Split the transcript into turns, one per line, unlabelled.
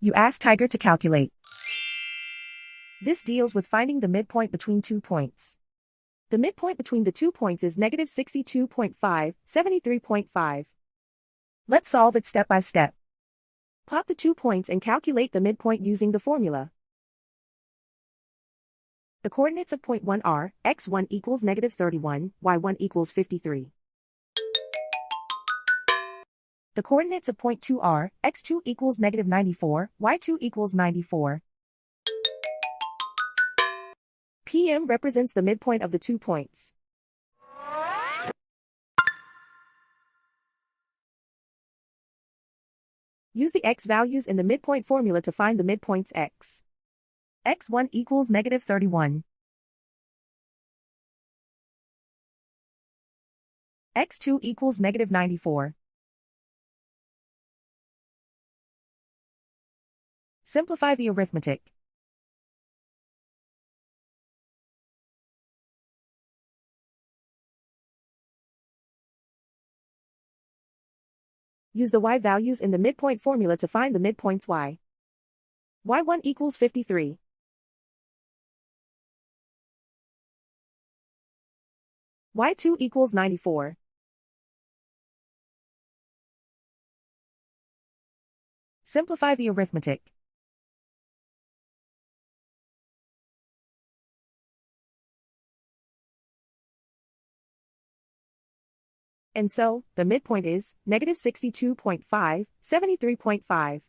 You ask Tiger to calculate. This deals with finding the midpoint between 2 points. The midpoint between the 2 points is negative 62.5, 73.5. Let's solve it step by step. Plot the 2 points and calculate the midpoint using the formula. The coordinates of point 1 are, x1 equals negative 31, y1 equals 53. The coordinates of point 2 are, x2 equals negative 94, y2 equals 94. PM represents the midpoint of the 2 points. Use the x values in the midpoint formula to find the midpoints x. x1 equals negative 31. x2 equals negative 94. Simplify the arithmetic. Use the y values in the midpoint formula to find the midpoints y. y1 equals 53. y2 equals 94. Simplify the arithmetic. And so, the midpoint is negative 62.5, 73.5.